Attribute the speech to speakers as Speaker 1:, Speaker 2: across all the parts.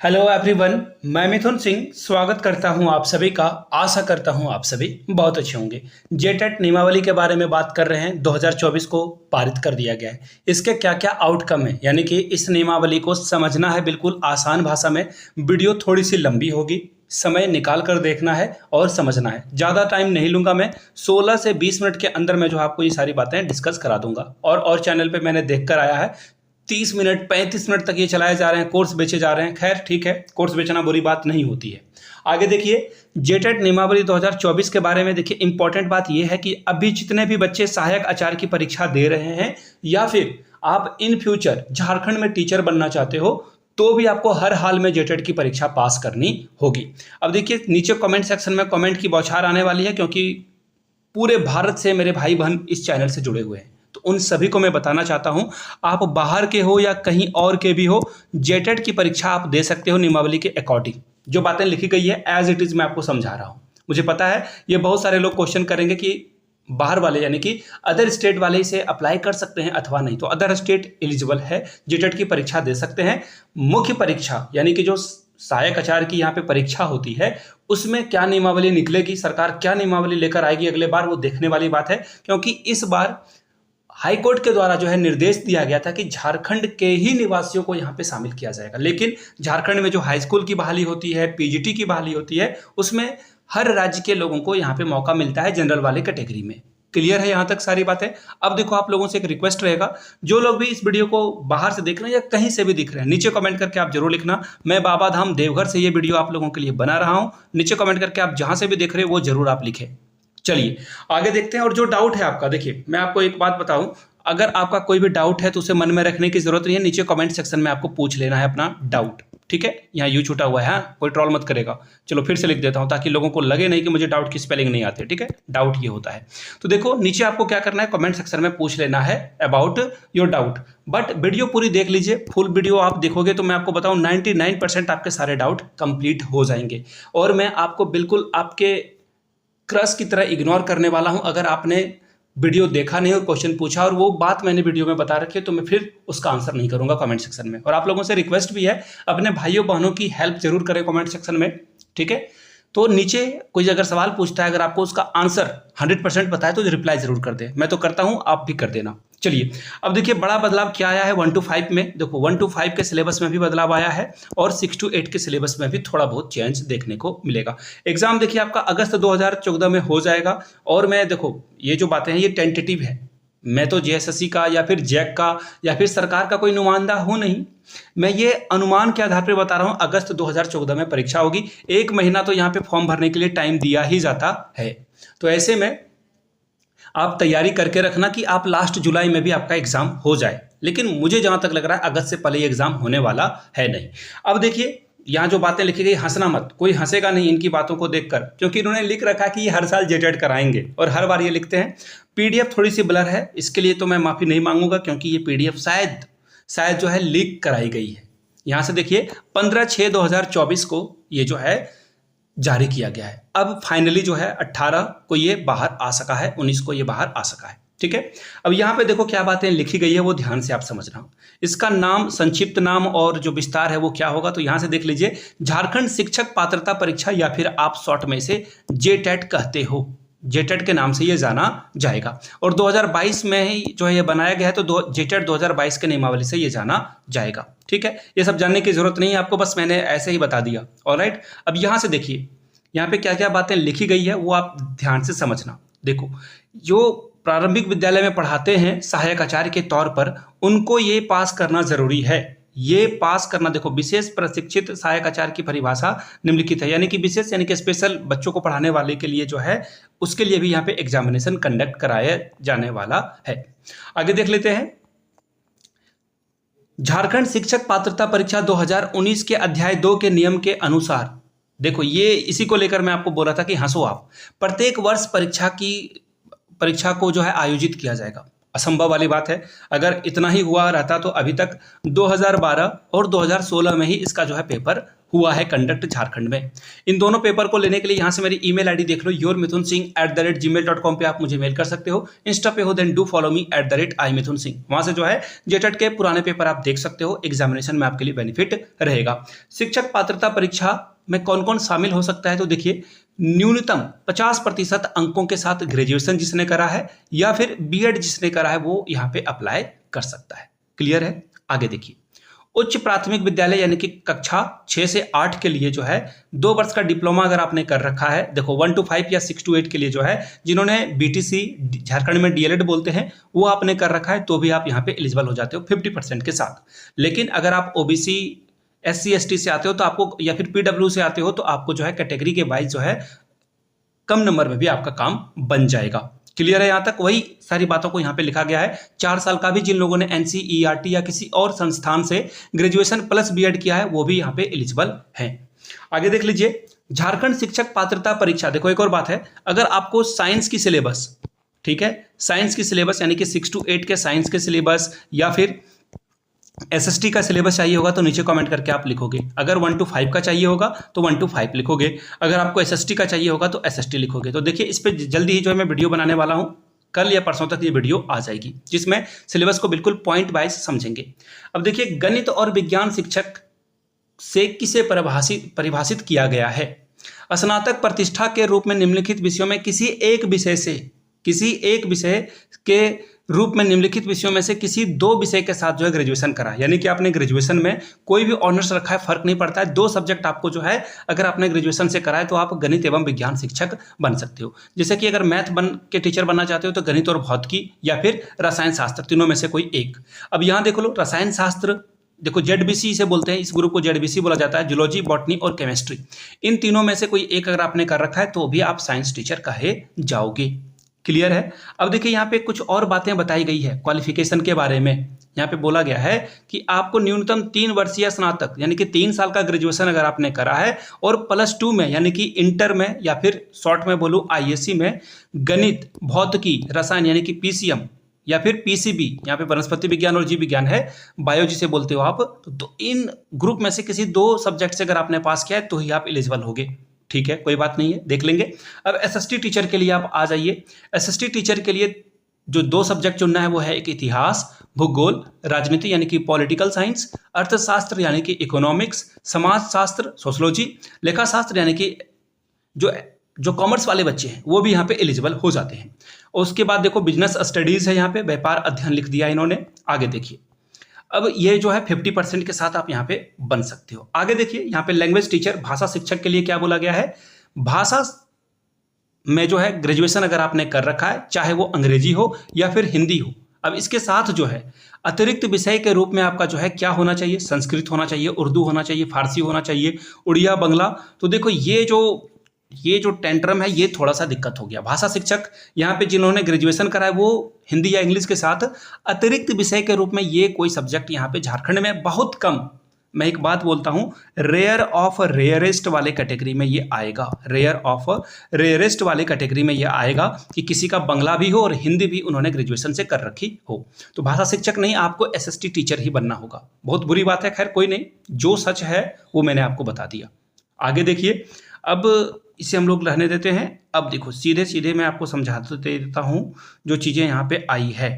Speaker 1: Hello everyone, मैं मिथुन सिंह स्वागत करता हूं आप सभी का। आशा करता हूं आप सभी बहुत अच्छे होंगे। जेटेट नियमावली के बारे में बात कर रहे हैं। 2024 को पारित कर दिया गया है। इसके क्या क्या आउटकम है, यानी कि इस नियमावली को समझना है बिल्कुल आसान भाषा में। वीडियो थोड़ी सी लंबी होगी, समय निकाल कर देखना है और समझना है। ज़्यादा टाइम नहीं लूँगा मैं, 16 से 20 मिनट के अंदर मैं जो आपको ये सारी बातें डिस्कस करा दूंगा। और चैनल पे मैंने देख कर आया है 30 मिनट 35 मिनट तक ये चलाए जा रहे हैं, कोर्स बेचे जा रहे हैं। खैर ठीक है, कोर्स बेचना बुरी बात नहीं होती है। आगे देखिए, जेटेट नियमावली 2024 के बारे में देखिए, इंपॉर्टेंट बात यह है कि अभी जितने भी बच्चे सहायक आचार्य की परीक्षा दे रहे हैं या फिर आप इन फ्यूचर झारखंड में टीचर बनना चाहते हो, तो भी आपको हर हाल में जेटेट की परीक्षा पास करनी होगी। अब देखिए, नीचे कमेंट सेक्शन में कमेंट की बौछार आने वाली है, क्योंकि पूरे भारत से मेरे भाई बहन इस चैनल से जुड़े हुए हैं। तो उन सभी को मैं बताना चाहता हूं, आप बाहर के हो या कहीं और के भी हो, जेटेट की परीक्षा आप दे सकते हो नियमावली के अकॉर्डिंग। जो बातें लिखी गई है एज इट इज मैं आपको समझा रहा हूं। मुझे पता है ये बहुत सारे लोग क्वेश्चन करेंगे कि बाहर वाले यानी कि अदर स्टेट वाले इसे अप्लाई कर सकते हैं अथवा नहीं। तो अदर स्टेट एलिजिबल है, जेटेट की परीक्षा दे सकते हैं। मुख्य परीक्षा यानी कि जो सहायक आचार्य की यहाँ पे परीक्षा होती है, उसमें क्या नियमावली निकलेगी, सरकार क्या नियमावली लेकर आएगी अगले बार, वो देखने वाली बात है। क्योंकि इस बार हाई कोर्ट के द्वारा जो है निर्देश दिया गया था कि झारखंड के ही निवासियों को यहाँ पे शामिल किया जाएगा। लेकिन झारखंड में जो हाई स्कूल की बहाली होती है, पीजीटी की बहाली होती है, उसमें हर राज्य के लोगों को यहाँ पे मौका मिलता है जनरल वाले कैटेगरी में। क्लियर है यहाँ तक सारी बातें। अब देखो, आप लोगों से एक रिक्वेस्ट रहेगा, जो लोग भी इस वीडियो को बाहर से देख रहे हैं या कहीं से भी दिख रहे हैं, नीचे कमेंट करके आप जरूर लिखना। मैं बाबा धाम देवघर से ये वीडियो आप लोगों के लिए बना रहा हूँ। नीचे कमेंट करके आप जहां से भी देख रहे हो वो जरूर आप लिखें। चलिए आगे देखते हैं। और जो डाउट है आपका, देखिए मैं आपको एक बात बताऊं, अगर आपका कोई भी डाउट है तो उसे मन में रखने की जरूरत नहीं है, नीचे कमेंट सेक्शन में आपको पूछ लेना है अपना डाउट। ठीक है, यहाँ यू छूटा हुआ है, हाँ? कोई ट्रोल मत करेगा। चलो फिर से लिख देता हूं ताकि लोगों को लगे नहीं कि मुझे डाउट की स्पेलिंग नहीं आती। ठीक है, डाउट ये होता है। तो देखो, नीचे आपको क्या करना है, कमेंट सेक्शन में पूछ लेना है about your doubt. But video पूरी देख लीजिए, फुल वीडियो आप देखोगे तो मैं आपको बताऊं 99% आपके सारे डाउट कंप्लीट हो जाएंगे। और मैं आपको बिल्कुल आपके क्रश की तरह इग्नोर करने वाला हूं। अगर आपने वीडियो देखा नहीं और क्वेश्चन पूछा और वो बात मैंने वीडियो में बता रखी है, तो मैं फिर उसका आंसर नहीं करूंगा कमेंट सेक्शन में। और आप लोगों से रिक्वेस्ट भी है, अपने भाइयों बहनों की हेल्प जरूर करें कमेंट सेक्शन में। ठीक है, तो नीचे कोई अगर सवाल पूछता है, अगर आपको उसका आंसर 100% पता है तो रिप्लाई जरूर कर दे। मैं तो करता हूं, आप भी कर देना। चलिए अब देखिए, बड़ा बदलाव क्या आया है 1 to 5 में। देखो 1 to 5 के सिलेबस में भी बदलाव आया है और 6 to 8 के सिलेबस में भी थोड़ा बहुत चेंज देखने को मिलेगा। एग्जाम देखिए आपका अगस्त 2014 में हो जाएगा। और मैं देखो, ये जो बातें हैं ये टेंटेटिव है। मैं तो जेएसएससी का या फिर जैक का या फिर सरकार का कोई नुमाइंदा हूं नहीं। मैं ये अनुमान के आधार पर बता रहा हूं, अगस्त 2014 में परीक्षा होगी। 1 महीना तो यहाँ पे फॉर्म भरने के लिए टाइम दिया ही जाता है। तो ऐसे में आप तैयारी करके रखना कि आप लास्ट जुलाई में भी आपका एग्जाम हो जाए। लेकिन मुझे जहां तक लग रहा है अगस्त से पहले एग्जाम होने वाला है नहीं। अब देखिए, यहाँ जो बातें लिखी गई, हंसना मत, कोई हंसेगा नहीं इनकी बातों को देखकर, क्योंकि इन्होंने लिख रखा है कि ये हर साल जेटेट कराएंगे और हर बार ये लिखते हैं। पीडीएफ थोड़ी सी ब्लर है, इसके लिए तो मैं माफी नहीं मांगूंगा, क्योंकि ये पीडीएफ शायद जो है लीक कराई गई है। यहाँ से देखिए 15/6/2024 को ये जो है जारी किया गया है। अब फाइनली जो है 18 को ये बाहर आ सका है, 19 को ये बाहर आ सका है। ठीक है, अब यहाँ पे देखो क्या बातें लिखी गई है, वो ध्यान से आप समझना। इसका नाम, संक्षिप्त नाम और जो विस्तार है वो क्या होगा, तो यहाँ से देख लीजिए, झारखंड शिक्षक पात्रता परीक्षा, या फिर आप शॉर्ट में इसे जेटेट कहते हो। जेटेट के नाम से ये जाना जाएगा। और 2022 में ही जो है ये बनाया गया है, तो जेटेट 2022 के नियमावली से ये जाना जाएगा। ठीक है, ये सब जानने की जरूरत नहीं है आपको, बस मैंने ऐसे ही बता दिया। ऑलराइट, अब यहाँ से देखिए, यहाँ पे क्या क्या बातें लिखी गई है वो आप ध्यान से समझना। देखो, जो प्रारंभिक विद्यालय में पढ़ाते हैं सहायक आचार्य के तौर पर, उनको ये पास करना जरूरी है। ये पास करना, देखो, विशेष प्रशिक्षित सहायक आचार्य की परिभाषा निम्नलिखित है, यानी कि विशेष यानी कि स्पेशल बच्चों को पढ़ाने वाले के लिए जो है, उसके लिए भी यहाँ पे एग्जामिनेशन कंडक्ट कराया जाने वाला है। आगे देख लेते हैं, झारखंड शिक्षक पात्रता परीक्षा 2019 के अध्याय 2 के नियम के अनुसार, देखो ये इसी को लेकर मैं आपको बोल रहा था कि हंसो आप। प्रत्येक वर्ष परीक्षा को जो है आयोजित किया जाएगा। असंभव वाली बात है। अगर इतना ही हुआ रहता तो अभी तक 2012 और 2016 में ही इसका जो है पेपर हुआ है कंडक्ट झारखंड में। इन दोनों पेपर को लेने के लिए यहाँ से मेरी ईमेल आईडी देख लो, yourmithunsingh@gmail.com पे आप मुझे मेल कर सकते हो। इंस्टा पे हो then do follow me @imithunsingh। वहाँ से जो है जेटेट के पुराने पेपर आप देख सकते हो, एग्जामिनेशन में आपके लिए बेनिफिट रहेगा। शिक्षक पात्रता परीक्षा में कौन कौन शामिल हो सकता है, तो देखिए न्यूनतम 50% अंकों के साथ ग्रेजुएशन जिसने करा है या फिर बीएड जिसने करा है वो यहाँ पे अप्लाई कर सकता है। क्लियर है? आगे देखिए, उच्च प्राथमिक विद्यालय यानी कि कक्षा 6 से 8 के लिए जो है 2 वर्ष का डिप्लोमा अगर आपने कर रखा है, देखो 1 to 5 या 6 to 8 के लिए जो है जिन्होंने बीटीसी झारखंड में डीएलएड बोलते हैं वो आपने कर रखा है तो भी आप यहाँ पे एलिजिबल हो जाते हो 50% के साथ। लेकिन अगर आप ओबीसी SC ST से आते हो तो आपको, या फिर PW से आते हो तो आपको जो है कैटेगरी के वाइज जो है कम नंबर में भी आपका काम बन जाएगा। क्लियर है? यहाँ तक वही सारी बातों को यहाँ पे लिखा गया है। 4 साल का भी जिन लोगों ने NCERT या किसी और संस्थान से ग्रेजुएशन प्लस बीएड किया है वो भी यहाँ पे एलिजिबल है। आगे देख लीजिए, झारखंड शिक्षक पात्रता परीक्षा। देखो एक और बात है, अगर आपको साइंस की सिलेबस, ठीक है, साइंस की सिलेबस यानी कि 6 to 8 के साइंस के सिलेबस या फिर SST का सिलेबस चाहिए होगा तो नीचे कमेंट करके आप लिखोगे। अगर 1 to 5 का चाहिए होगा तो 1 to 5 लिखोगे। अगर आपको SST का चाहिए होगा तो SST लिखोगे। तो देखिए इस पर जल्दी ही जो है मैं वीडियो बनाने वाला हूँ, कल या परसों तक ये वीडियो आ जाएगी जिसमें सिलेबस को बिल्कुल पॉइंट वाइज समझेंगे। अब देखिए, गणित और विज्ञान शिक्षक से किसे परिभाषित किया गया है? स्नातक प्रतिष्ठा के रूप में निम्नलिखित विषयों में किसी एक विषय के रूप में निम्नलिखित विषयों में से किसी 2 विषय के साथ जो है ग्रेजुएशन करा, यानी कि आपने ग्रेजुएशन में कोई भी ऑनर्स रखा है, फर्क नहीं पड़ता है, 2 सब्जेक्ट आपको जो है अगर आपने ग्रेजुएशन से करा है तो आप गणित एवं विज्ञान शिक्षक बन सकते हो। जैसे कि अगर मैथ के टीचर बनना चाहते हो तो गणित और भौतिकी या फिर रसायन शास्त्र, तीनों में से कोई एक। अब यहाँ देख लो, रसायन शास्त्र देखो ZBC से बोलते हैं, इस ग्रुप को ZBC बोला जाता है, जूलॉजी, बॉटनी और केमिस्ट्री। इन तीनों में से कोई एक अगर आपने कर रखा है तो भी आप साइंस टीचर कहे जाओगे। क्लियर है? अब देखिए यहाँ पे कुछ और बातें बताई गई है क्वालिफिकेशन के बारे में। यहाँ पे बोला गया है कि आपको न्यूनतम 3 वर्षीय स्नातक यानी कि 3 साल का ग्रेजुएशन अगर आपने करा है और +2 में यानी कि इंटर में या फिर शॉर्ट में बोलूँ ISC में गणित, भौतिकी, रसायन यानी कि PCM या फिर PCB, यहाँ पे वनस्पति विज्ञान और जीव विज्ञान है, बायो जिसे बोलते हो आप, तो इन ग्रुप में से किसी 2 सब्जेक्ट से अगर आपने पास किया है तो ही आप एलिजिबल होगे। ठीक है, कोई बात नहीं है, देख लेंगे। अब SST टीचर के लिए आप आ जाइए। SST टीचर के लिए जो 2 सब्जेक्ट चुनना है वो है एक इतिहास, भूगोल, राजनीति यानी कि पॉलिटिकल साइंस, अर्थशास्त्र यानी कि इकोनॉमिक्स, समाजशास्त्र सोशोलॉजी, लेखाशास्त्र यानी कि जो कॉमर्स वाले बच्चे हैं वो भी यहाँ पे एलिजिबल हो जाते हैं। और उसके बाद देखो बिजनेस स्टडीज है, यहाँ पे व्यापार अध्ययन लिख दिया इन्होंने। आगे देखिए, अब ये जो है 50% के साथ आप यहाँ पे बन सकते हो। आगे देखिए, यहाँ पे लैंग्वेज टीचर, भाषा शिक्षक के लिए क्या बोला गया है? भाषा में जो है ग्रेजुएशन अगर आपने कर रखा है, चाहे वो अंग्रेजी हो या फिर हिंदी हो। अब इसके साथ जो है अतिरिक्त विषय के रूप में आपका जो है क्या होना चाहिए? संस्कृत होना चाहिए, उर्दू होना चाहिए, फारसी होना चाहिए, उड़िया, बंगला। तो देखो ये जो टेंट्रम है ये थोड़ा सा दिक्कत हो गया। भाषा शिक्षक यहाँ पे जिन्होंने ग्रेजुएशन करा है वो हिंदी या इंग्लिश के साथ अतिरिक्त विषय के रूप में ये कोई सब्जेक्ट यहाँ पे झारखंड में बहुत कम, मैं एक बात बोलता हूँ, रेयर ऑफ रेयरेस्ट वाले कैटेगरी में ये आएगा। रेयर ऑफ रेयरेस्ट वाले कैटेगरी में ये आएगा कि किसी का बंगला भी हो और हिंदी भी उन्होंने ग्रेजुएशन से कर रखी हो। तो भाषा शिक्षक नहीं, आपको SST टीचर ही बनना होगा। बहुत बुरी बात है, खैर कोई नहीं, जो सच है वो मैंने आपको बता दिया। आगे देखिए, अब इसे हम लोग रहने देते हैं। अब देखो सीधे सीधे मैं आपको समझा देता हूं जो चीजें यहाँ पे आई है।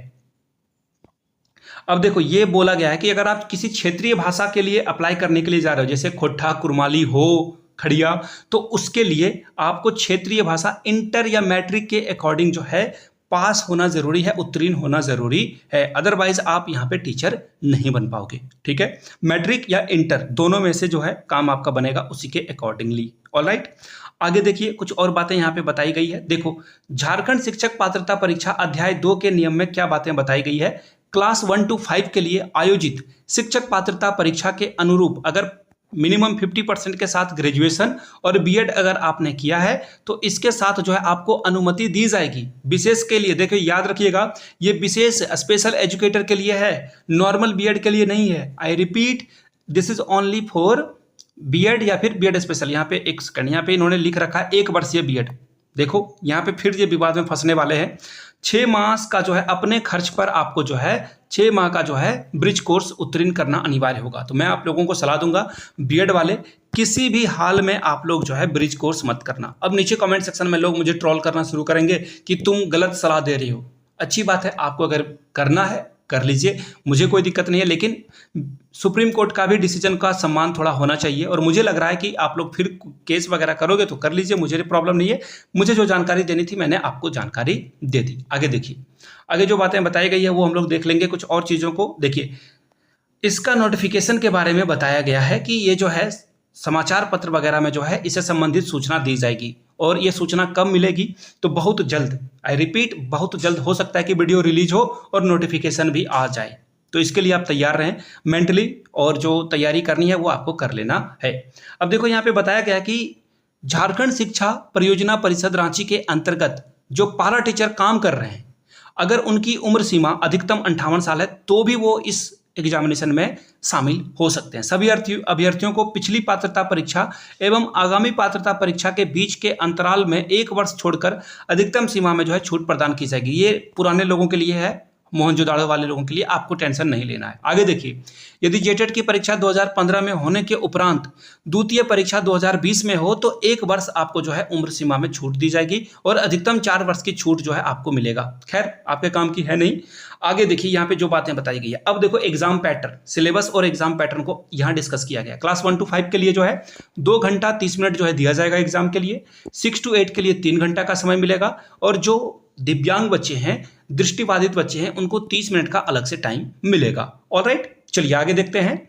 Speaker 1: अब देखो ये बोला गया है कि अगर आप किसी क्षेत्रीय भाषा के लिए अप्लाई करने के लिए जा रहे हो, जैसे खोट्ठा, कुरमाली हो, खड़िया, तो उसके लिए आपको क्षेत्रीय भाषा इंटर या मैट्रिक के अकॉर्डिंग जो है पास होना जरूरी है, उत्तीर्ण होना जरूरी है। अदरवाइज आप यहाँ पे टीचर नहीं बन पाओगे। ठीक है, मैट्रिक या इंटर दोनों में से जो है काम आपका बनेगा उसी के अकॉर्डिंगली। ऑलराइट, आगे देखिए कुछ और बातें यहाँ पे बताई गई है। देखो, झारखंड शिक्षक पात्रता परीक्षा अध्याय 2 के नियम में क्या बातें बताई गई है? क्लास 1 to 5 के लिए आयोजित शिक्षक पात्रता परीक्षा के अनुरूप अगर मिनिमम 50% के साथ ग्रेजुएशन और बीएड अगर आपने किया है तो इसके साथ जो है आपको अनुमति दी जाएगी। विशेष के लिए देखिए, याद रखिएगा, ये विशेष स्पेशल एजुकेटर के लिए है, नॉर्मल बीएड के लिए नहीं है। I repeat, this is only for BEd या फिर बीएड स्पेशल। यहाँ पे एक सेकंड, यहाँ पे इन्होंने लिख रखा है 1 वर्षीय बीएड। देखो यहाँ पे फिर ये विवाद में फंसने वाले हैं। 6 माह का जो है अपने खर्च पर आपको जो है 6 माह का जो है ब्रिज कोर्स उत्तीर्ण करना अनिवार्य होगा। तो मैं आप लोगों को सलाह दूंगा, बीएड वाले किसी भी हाल में आप लोग जो है ब्रिज कोर्स मत करना। अब नीचे कमेंट सेक्शन में लोग मुझे ट्रोल करना शुरू करेंगे कि तुम गलत सलाह दे रही हो। अच्छी बात है, आपको अगर करना है कर लीजिए, मुझे कोई दिक्कत नहीं है, लेकिन सुप्रीम कोर्ट का भी डिसीजन का सम्मान थोड़ा होना चाहिए। और मुझे लग रहा है कि आप लोग फिर केस वगैरह करोगे तो कर लीजिए, मुझे प्रॉब्लम नहीं है। मुझे जो जानकारी देनी थी मैंने आपको जानकारी दे दी। आगे देखिए, आगे जो बातें बताई गई है वो हम लोग देख लेंगे। कुछ और चीज़ों को देखिए, इसका नोटिफिकेशन के बारे में बताया गया है कि ये जो है समाचार पत्र वगैरह में जो है इससे संबंधित सूचना दी जाएगी। और ये सूचना कब मिलेगी? तो बहुत जल्द, आई रिपीट बहुत जल्द हो सकता है कि वीडियो रिलीज हो और नोटिफिकेशन भी आ जाए। तो इसके लिए आप तैयार रहें मेंटली, और जो तैयारी करनी है वो आपको कर लेना है। अब देखो यहाँ पे बताया गया कि झारखंड शिक्षा परियोजना परिषद रांची के अंतर्गत जो पारा टीचर काम कर रहे हैं, अगर उनकी उम्र सीमा अधिकतम 58 साल है तो भी वो इस एग्जामिनेशन में शामिल हो सकते हैं। सभी अभ्यर्थियों को पिछली पात्रता परीक्षा एवं आगामी पात्रता परीक्षा के बीच के अंतराल में 1 वर्ष छोड़कर अधिकतम सीमा में जो है छूट प्रदान की जाएगी। ये पुराने लोगों के लिए है, मोहनजोदाड़ो वाले लोगों के लिए आपको टेंशन नहीं लेना है। आगे देखिए, यदि जेटेट की परीक्षा 2015 में होने के उपरांत द्वितीय परीक्षा 2020 में हो तो 1 वर्ष आपको जो है उम्र सीमा में छूट दी जाएगी और अधिकतम 4 वर्ष की छूट जो है आपको मिलेगा। खैर आपके काम की है नहीं। आगे देखिए यहाँ पे जो बातें बताई गई है। अब देखो एग्जाम पैटर्न, सिलेबस और एग्जाम पैटर्न को यहाँ डिस्कस किया गया। क्लास 1 to 5 के लिए जो है 2 घंटा 30 मिनट जो है दिया जाएगा एग्जाम के लिए। 6 to 8 के लिए 3 घंटा का समय मिलेगा। और जो दिव्यांग बच्चे हैं, दृष्टिबाधित बच्चे हैं, उनको 30 मिनट का अलग से टाइम मिलेगा। ऑलराइट, चलिए आगे देखते हैं।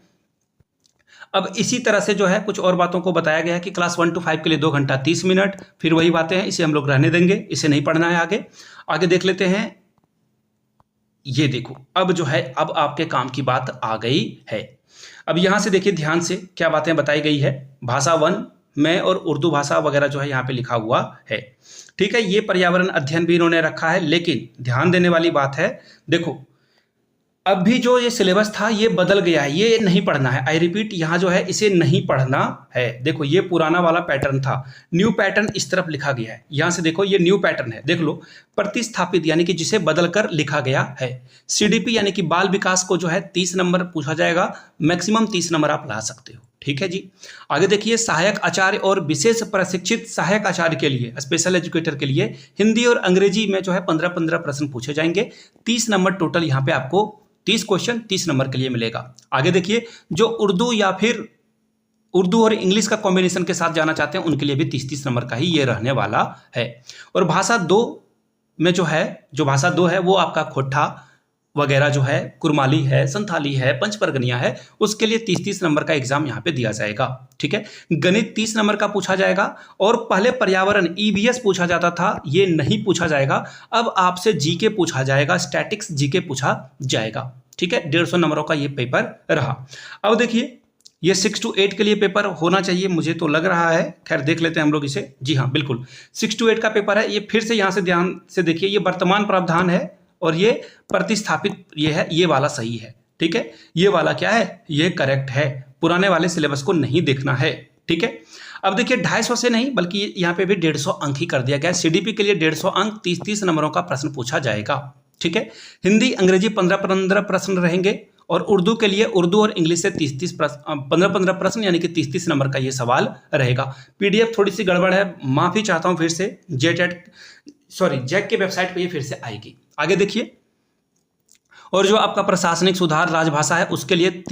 Speaker 1: अब इसी तरह से जो है कुछ और बातों को बताया गया है कि क्लास 1 to 5 के लिए 2 घंटा 30 मिनट। फिर वही बातें हैं, इसे हम लोग रहने देंगे, इसे नहीं पढ़ना है। आगे आगे देख लेते हैं। ये देखो, अब जो है अब आपके काम की बात आ गई है। अब यहां से देखिए ध्यान से क्या बातें बताई गई है। भाषा 1 में और उर्दू भाषा वगैरह जो है यहाँ पे लिखा हुआ है। ठीक है, ये पर्यावरण अध्ययन भी इन्होंने रखा है, लेकिन ध्यान देने वाली बात है, देखो अब भी जो ये सिलेबस था ये बदल गया है, ये नहीं पढ़ना है। आई रिपीट, यहाँ जो है इसे नहीं पढ़ना है। देखो ये पुराना वाला पैटर्न था, न्यू पैटर्न इस तरफ लिखा गया है। यहाँ से देखो ये न्यू पैटर्न है, देख लो, प्रतिस्थापित यानी कि जिसे बदलकर लिखा गया है। सीडीपी यानी कि बाल विकास को जो है 30 नंबर पूछा जाएगा, मैक्सिमम 30 नंबर आप ला सकते हो। ठीक है जी। आगे देखिए, सहायक आचार्य और विशेष प्रशिक्षित सहायक आचार्य के लिए, स्पेशल एजुकेटर के लिए हिंदी और अंग्रेजी में जो है 15-15 प्रश्न पूछे जाएंगे। 30 नंबर टोटल यहाँ पे आपको 30 क्वेश्चन 30 नंबर के लिए मिलेगा। आगे देखिए, जो उर्दू या फिर उर्दू और इंग्लिश का कॉम्बिनेशन के साथ जाना चाहते हैं उनके लिए भी 30-30 नंबर का ही ये रहने वाला है। और भाषा 2 में जो है, जो भाषा 2 है वो आपका खोटा वगैरह जो है, कुरमाली है, संथाली है, पंचपरगनिया है, उसके लिए 30-30 नंबर का एग्जाम यहाँ पे दिया जाएगा। ठीक है, गणित 30 नंबर का पूछा जाएगा। और पहले पर्यावरण ईवीएस पूछा जाता था, ये नहीं पूछा जाएगा। अब आपसे जीके पूछा जाएगा, स्टैटिक्स जीके पूछा जाएगा। ठीक है, 150 नंबरों का ये पेपर रहा। अब देखिए, ये 6 to 8 के लिए पेपर होना चाहिए, मुझे तो लग रहा है। खैर देख लेते हैं हम लोग इसे। जी हाँ बिल्कुल, 6 to 8 का पेपर है। ये फिर से यहाँ से ध्यान से देखिए, ये वर्तमान प्रावधान है और ये प्रतिस्थापित ये है, ये वाला सही है। ठीक है, ये वाला क्या है, ये करेक्ट है। पुराने वाले सिलेबस को नहीं देखना है। ठीक है, अब देखिए 250 से नहीं बल्कि यहाँ पे भी 150 अंक ही कर दिया गया है। सीडीपी के लिए 150 अंक, 30-30 नंबरों का प्रश्न पूछा जाएगा। ठीक है, हिंदी अंग्रेजी 15-15 प्रश्न रहेंगे। और उर्दू के लिए उर्दू और इंग्लिश से 30-30 प्रश्न, 15-15 प्रश्न यानी कि 30-30 नंबर का ये सवाल रहेगा। पीडीएफ थोड़ी सी गड़बड़ है, माफी चाहता हूँ। फिर से जैक के वेबसाइट पे ये फिर से आएगी। आगे देखिए, और जो आपका प्रशासनिक सुधार राजभाषा है उसके लिए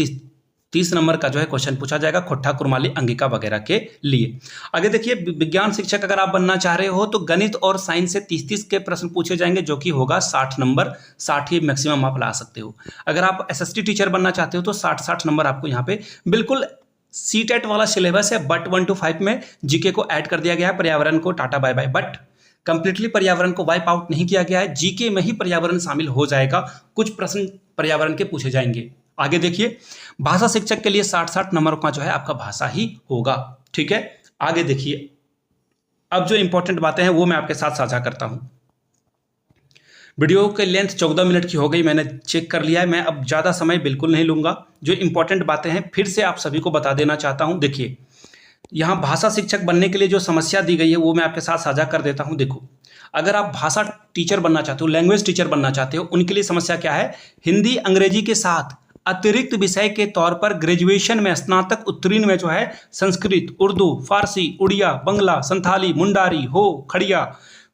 Speaker 1: 30 नंबर का जो है क्वेश्चन पूछा जाएगा, खोट्टा, कुरमाली, अंगिका वगैरह के लिए। आगे देखिए, विज्ञान शिक्षक अगर आप बनना चाह रहे हो तो गणित और साइंस से 30-30 के प्रश्न पूछे जाएंगे, जो कि होगा 60 नंबर। 60 ही मैक्सिमम आप ला सकते हो। अगर आप एसएसटी टीचर बनना चाहते हो तो 60-60 नंबर आपको यहाँ पे बिल्कुल सीटेट वाला सिलेबस है। बट 1 to 5 में जीके को ऐड कर दिया गया है, पर्यावरण को tata bye bye, but completely पर्यावरण को वाइप आउट नहीं किया गया है। जीके में ही पर्यावरण शामिल हो जाएगा, कुछ प्रश्न पर्यावरण के पूछे जाएंगे। आगे देखिए, भाषा शिक्षक के लिए 60-60 नंबर का जो है आपका भाषा ही होगा। ठीक है, आगे देखिए, अब जो इंपॉर्टेंट बातें हैं वो मैं आपके साथ साझा करता हूं। वीडियो की लेंथ 14 मिनट की हो गई, मैंने चेक कर लिया है। मैं अब ज़्यादा समय बिल्कुल नहीं लूँगा। जो इंपॉर्टेंट बातें हैं फिर से आप सभी को बता देना चाहता हूँ। देखिए, यहाँ भाषा शिक्षक बनने के लिए जो समस्या दी गई है वो मैं आपके साथ साझा कर देता हूँ। देखो, अगर आप भाषा टीचर बनना चाहते हो, लैंग्वेज टीचर बनना चाहते हो, उनके लिए समस्या क्या है, हिंदी अंग्रेजी के साथ अतिरिक्त विषय के तौर पर ग्रेजुएशन में स्नातक उत्तीर्ण में जो है संस्कृत, उर्दू, फारसी, उड़िया, बंगला, संथाली, मुंडारी, हो, खड़िया,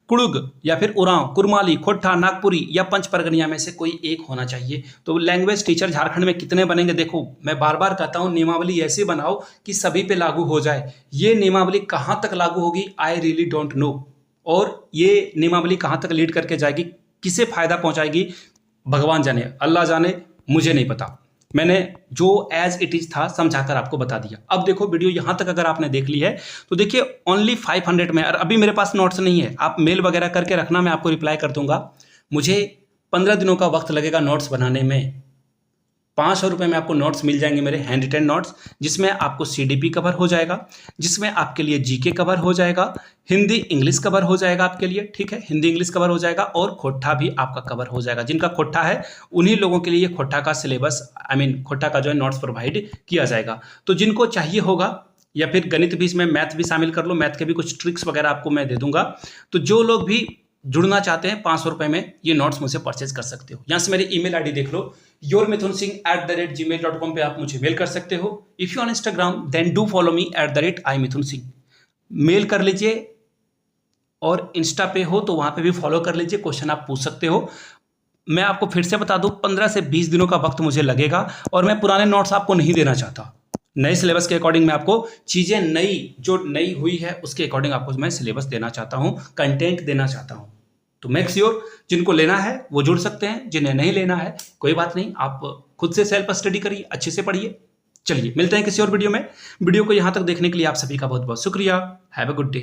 Speaker 1: कुड़ुग या फिर उरांव, कुरमाली, खोट्ठा, नागपुरी या पंच परगनिया में से कोई एक होना चाहिए। तो लैंग्वेज टीचर झारखंड में कितने बनेंगे, देखो मैं बार बार कहता हूँ नियमावली ऐसे बनाओ कि सभी पे लागू हो जाए। ये नियमावली कहाँ तक लागू होगी, आई रियली डोंट नो, और ये नियमावली कहाँ तक लीड करके जाएगी, किसे फायदा पहुंचाएगी, भगवान जाने, अल्लाह जाने, मुझे नहीं पता। मैंने जो एज इट इज था समझाकर आपको बता दिया। अब देखो वीडियो यहाँ तक अगर आपने देख ली है तो देखिए ओनली 500 में, और अभी मेरे पास नोट्स नहीं है, आप मेल वगैरह करके रखना, मैं आपको रिप्लाई कर दूंगा। मुझे 15 दिनों का वक्त लगेगा नोट्स बनाने में। 500 रुपये में आपको नोट्स मिल जाएंगे, मेरे हैंड रिटन नोट्स, जिसमें आपको सीडीपी कवर हो जाएगा, जिसमें आपके लिए जीके कवर हो जाएगा, हिंदी इंग्लिश कवर हो जाएगा आपके लिए, ठीक है, हिंदी इंग्लिश कवर हो जाएगा, और खोट्ठा भी आपका कवर हो जाएगा। जिनका खोट्ठा है उन्हीं लोगों के लिए खोट्ठा का सिलेबस, खोट्ठा का जो है नोट्स प्रोवाइड किया जाएगा। तो जिनको चाहिए होगा, या फिर गणित भी, इसमें मैथ भी शामिल कर लो, मैथ के भी कुछ ट्रिक्स वगैरह आपको मैं दे दूंगा। तो जो लोग भी जुड़ना चाहते हैं 500 रुपये में ये नोट्स मुझसे परचेज कर सकते हो। यहाँ से मेरी ईमेल आईडी देख लो, yourmithunsingh@gmail.com पे आप मुझे मेल कर सकते हो। If you on Instagram then do follow me @imithunsingh, mail कर लीजिए, और इंस्टा पे हो तो वहाँ पे भी फॉलो कर लीजिए, क्वेश्चन आप पूछ सकते हो। मैं आपको फिर से बता दूं 15 से 20 दिनों का वक्त मुझे लगेगा, और मैं पुराने नोट्स आपको नहीं देना चाहता। नए सिलेबस के अकॉर्डिंग मैं आपको चीज़ें जो नई हुई है उसके अकॉर्डिंग आपको मैं सिलेबस देना चाहता हूँ, कंटेंट देना चाहता हूँ। तो मेक श्योर जिनको लेना है वो जुड़ सकते हैं, जिन्हें नहीं लेना है कोई बात नहीं, आप खुद से सेल्फ स्टडी करिए, अच्छे से पढ़िए। चलिए मिलते हैं किसी और वीडियो में। वीडियो को यहाँ तक देखने के लिए आप सभी का बहुत बहुत शुक्रिया। Have a good day.